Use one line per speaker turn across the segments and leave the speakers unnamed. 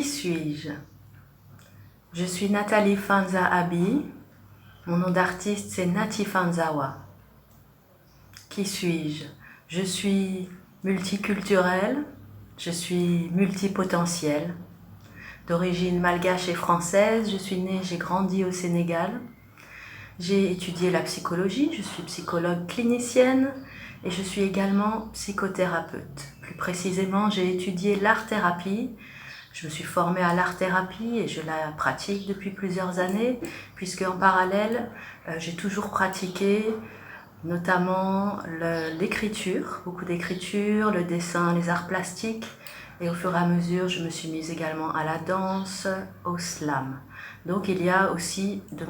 Qui suis-je? Je suis Nathalie Fanza Abi. Mon nom d'artiste, c'est Nati Fanzawa. Qui suis-je? Je suis multiculturelle, je suis multipotentielle. D'origine malgache et française, je suis née, j'ai grandi au Sénégal. J'ai étudié la psychologie, je suis psychologue clinicienne et je suis également psychothérapeute. Plus précisément, j'ai étudié l'art-thérapie. Je me suis formée à l'art-thérapie et je la pratique depuis plusieurs années, puisque en parallèle, j'ai toujours pratiqué notamment l'écriture, beaucoup d'écriture, le dessin, les arts plastiques. Et au fur et à mesure, je me suis mise également à la danse, au slam. Donc il y a aussi de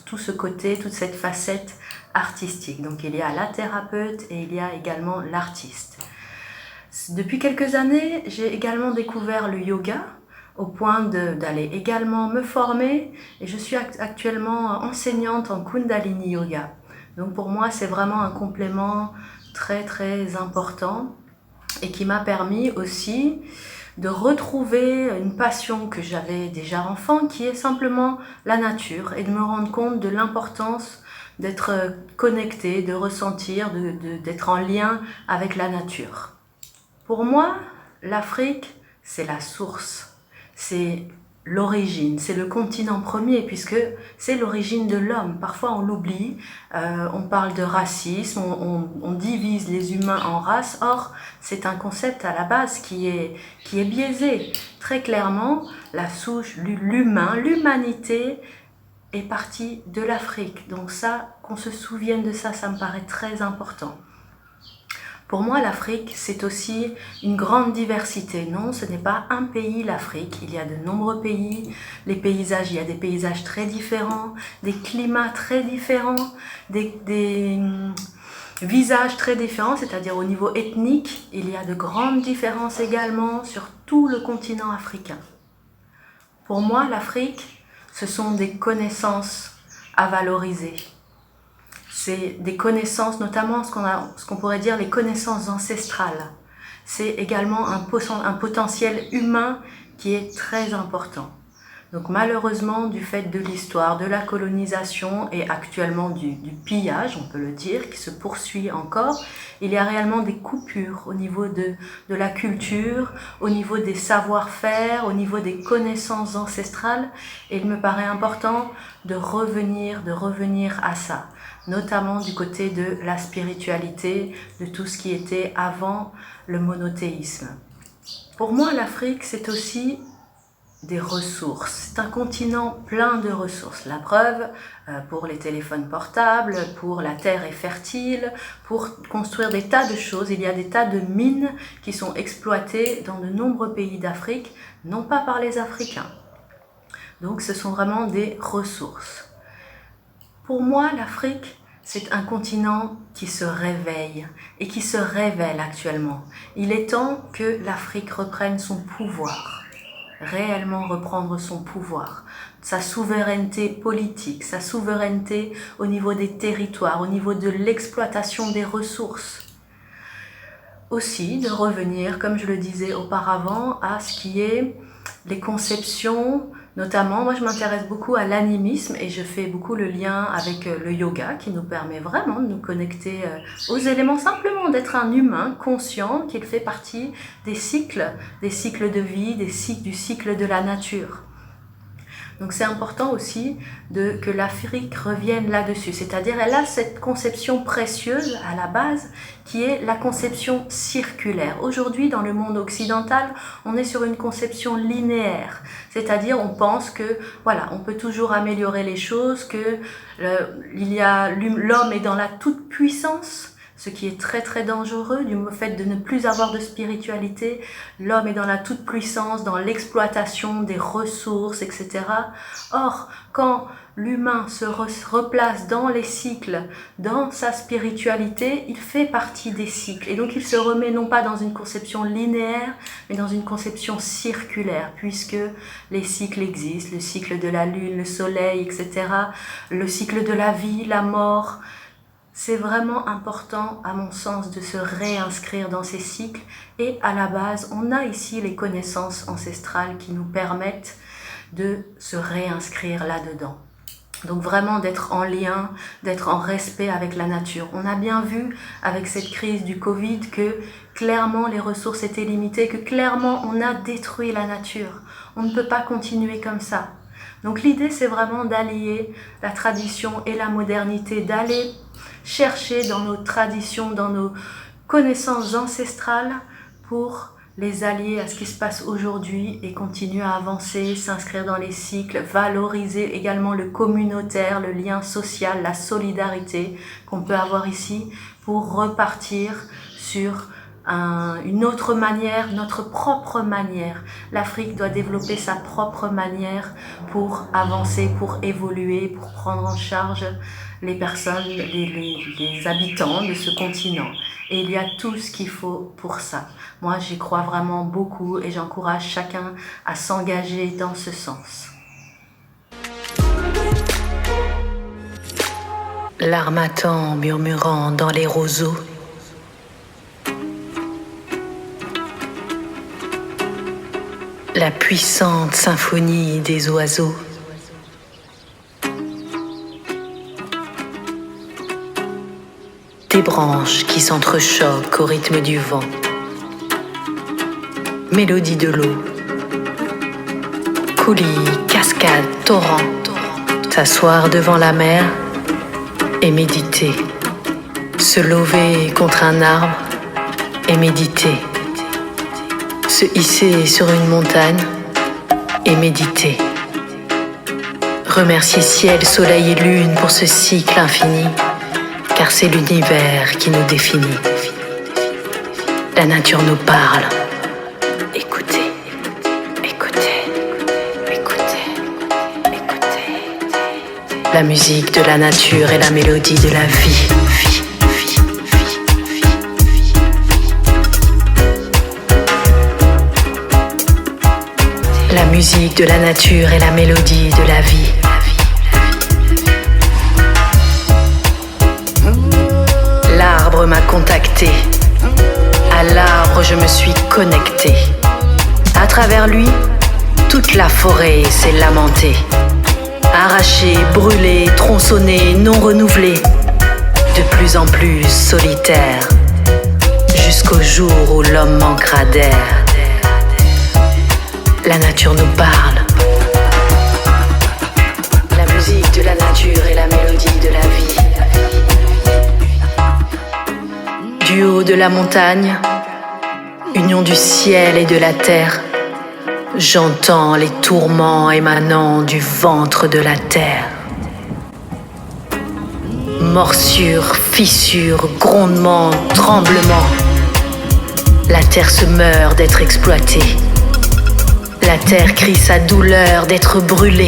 tout ce côté, toute cette facette artistique. Donc il y a la thérapeute et il y a également l'artiste. Depuis quelques années, j'ai également découvert le yoga au point d'aller également me former et je suis actuellement enseignante en Kundalini Yoga. Donc pour moi, c'est vraiment un complément très très important et qui m'a permis aussi de retrouver une passion que j'avais déjà enfant, qui est simplement la nature, et de me rendre compte de l'importance d'être connecté, de ressentir, d'être en lien avec la nature. Pour moi, l'Afrique, c'est la source, c'est l'origine, c'est le continent premier, puisque c'est l'origine de l'homme. Parfois on l'oublie, on parle de racisme, on divise les humains en races. Or, c'est un concept à la base qui est biaisé. Très clairement, la souche, l'humain, l'humanité est partie de l'Afrique. Donc ça, qu'on se souvienne de ça, ça me paraît très important. Pour moi, l'Afrique, c'est aussi une grande diversité. Non, ce n'est pas un pays, l'Afrique. Il y a de nombreux pays. Les paysages, il y a des paysages très différents, des climats très différents, des visages très différents, c'est-à-dire au niveau ethnique, il y a de grandes différences également sur tout le continent africain. Pour moi, l'Afrique, ce sont des connaissances à valoriser. C'est des connaissances, notamment ce qu'on pourrait dire les connaissances ancestrales. C'est également un potentiel humain qui est très important. Donc malheureusement, du fait de l'histoire, de la colonisation et actuellement du pillage, on peut le dire, qui se poursuit encore, il y a réellement des coupures au niveau de la culture, au niveau des savoir-faire, au niveau des connaissances ancestrales. Et il me paraît important de revenir à ça, notamment du côté de la spiritualité, de tout ce qui était avant le monothéisme. Pour moi, l'Afrique, c'est aussi des ressources. C'est un continent plein de ressources. La preuve, pour les téléphones portables, pour la terre est fertile, pour construire des tas de choses. Il y a des tas de mines qui sont exploitées dans de nombreux pays d'Afrique, non pas par les Africains. Donc ce sont vraiment des ressources. Pour moi, l'Afrique, c'est un continent qui se réveille et qui se révèle actuellement. Il est temps que l'Afrique reprenne son pouvoir, réellement reprendre son pouvoir, sa souveraineté politique, sa souveraineté au niveau des territoires, au niveau de l'exploitation des ressources. Aussi de revenir, comme je le disais auparavant, à ce qui est les conceptions. Notamment, moi je m'intéresse beaucoup à l'animisme et je fais beaucoup le lien avec le yoga qui nous permet vraiment de nous connecter aux éléments, simplement d'être un humain conscient qu'il fait partie des cycles de vie, du cycle de la nature. Donc c'est important aussi que l'Afrique revienne là-dessus, c'est-à-dire elle a cette conception précieuse à la base qui est la conception circulaire. Aujourd'hui, dans le monde occidental, on est sur une conception linéaire, c'est-à-dire on pense que voilà, on peut toujours améliorer les choses, que l'homme est dans la toute-puissance, ce qui est très très dangereux du fait de ne plus avoir de spiritualité. L'homme est dans la toute-puissance, dans l'exploitation des ressources, etc. Or, quand l'humain se replace dans les cycles, dans sa spiritualité, il fait partie des cycles. Et donc il se remet non pas dans une conception linéaire, mais dans une conception circulaire, puisque les cycles existent, le cycle de la lune, le soleil, etc., le cycle de la vie, la mort. c'est vraiment important, à mon sens, de se réinscrire dans ces cycles. Et à la base, on a ici les connaissances ancestrales qui nous permettent de se réinscrire là-dedans. Donc vraiment d'être en lien, d'être en respect avec la nature. On a bien vu avec cette crise du Covid que clairement les ressources étaient limitées, que clairement on a détruit la nature. On ne peut pas continuer comme ça. Donc l'idée c'est vraiment d'allier la tradition et la modernité, d'aller chercher dans nos traditions, dans nos connaissances ancestrales pour les allier à ce qui se passe aujourd'hui et continuer à avancer, s'inscrire dans les cycles, valoriser également le communautaire, le lien social, la solidarité qu'on peut avoir ici pour repartir sur une autre manière, notre propre manière. L'Afrique doit développer sa propre manière pour avancer, pour évoluer, pour prendre en charge les personnes, les habitants de ce continent. Et il y a tout ce qu'il faut pour ça. Moi, j'y crois vraiment beaucoup et j'encourage chacun à s'engager dans ce sens.
L'harmattan murmurant dans les roseaux, la puissante symphonie des oiseaux, des branches qui s'entrechoquent au rythme du vent, mélodie de l'eau, coulis, cascade, torrent, s'asseoir devant la mer et méditer, se lever contre un arbre et méditer, se hisser sur une montagne et méditer, remercier ciel, soleil et lune pour ce cycle infini, car c'est l'univers qui nous définit. La nature nous parle. Écoutez, écoutez, écoutez, écoutez. La musique de la nature est la mélodie de la vie. La musique de la nature est la mélodie de la vie. L'arbre m'a contacté, à l'arbre je me suis connecté. À travers lui, toute la forêt s'est lamentée. Arrachée, brûlée, tronçonnée, non renouvelée, de plus en plus solitaire, jusqu'au jour où l'homme manquera d'air. La nature nous parle. La musique de la nature est la mélodie de la vie. Du haut de la montagne, union du ciel et de la terre, j'entends les tourments émanant du ventre de la terre. Morsures, fissures, grondements, tremblements. La terre se meurt d'être exploitée. La terre crie sa douleur d'être brûlée.